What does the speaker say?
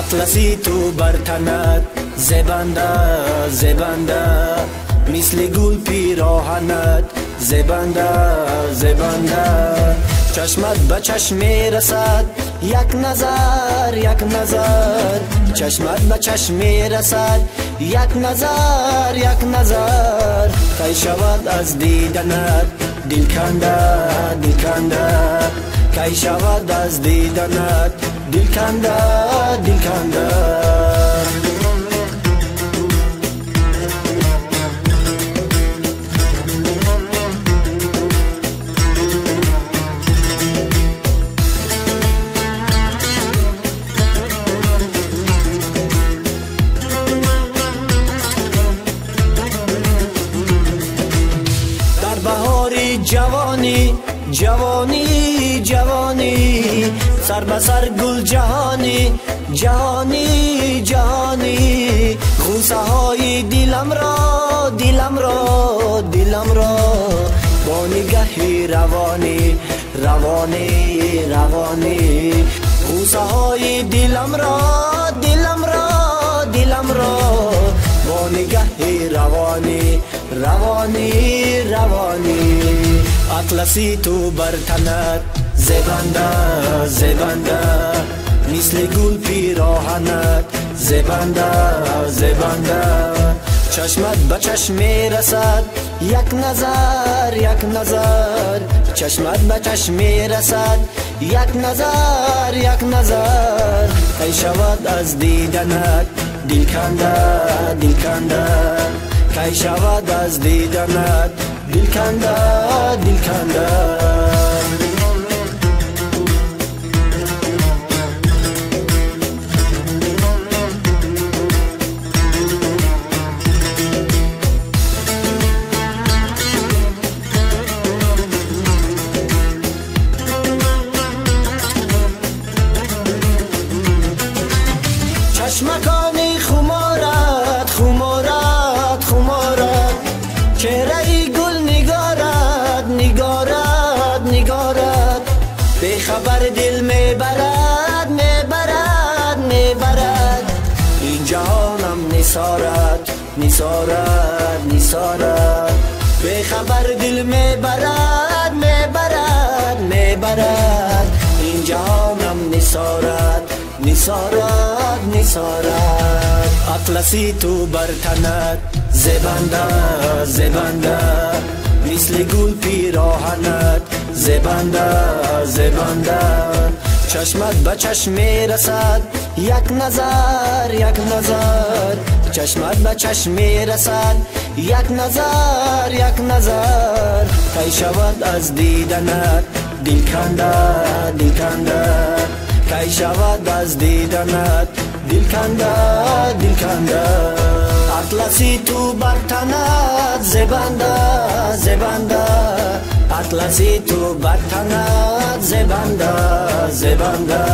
اطلسی تو برتنت زبنده زبنده، مثل گل پیراهنت زبنده زبنده. چشمت به چشم رسد یک نظر یک نظر، چشمت به چشم رسد یک نظر یک نظر. کی شود از دیدنت دل کنده دل کنده، کی شود از دیدنت دل کنده دل کنده. جوانی جوانی جوانی، سر به سر گل جهانی جهانی جهانی. غوصه های دلم را دلم را دلم را، با نگهی روانی روانی روانی. غوصه های دلم را دلم را دلم را، با نگهی روانی روانی روانی. اطلسی تو برتنت زبنده زبنده، مثل گل پیراهنت زبنده زبنده. چشمت به چشم رسد یک نظر یک نظر، چشمت به چشم رسد یک نظر یک نظر. کی شود از دیدنت دل کنده دل کنده، کی شود از دیدنت دل کنده دل کنده. چشمکانی خمارت خمارت خمارت، چهره گل نگارد نگارد نگارد. به خبر دل میبرد میبرد میبرد، این جهانم نثارت نثارت نثارت. به خبر دل میبرد میبرد میبرد، این جهانم نثارت نثارت نثارت. اطلسی تو برتنت زبنده زبنده، مثل گل پیراهنت زبنده زبنده. چشمت به چشم رسد یک نظر یک نظر، چشمت به چشم رسد یک نظر یک نظر. کی شود از دیدنت دل کنده دل کنده، کی شود از دیدنت دل کنده دل کنده. اطلسی تو برتنت زبنده زبنده، اطلسی تو برتنت زبنده زبنده.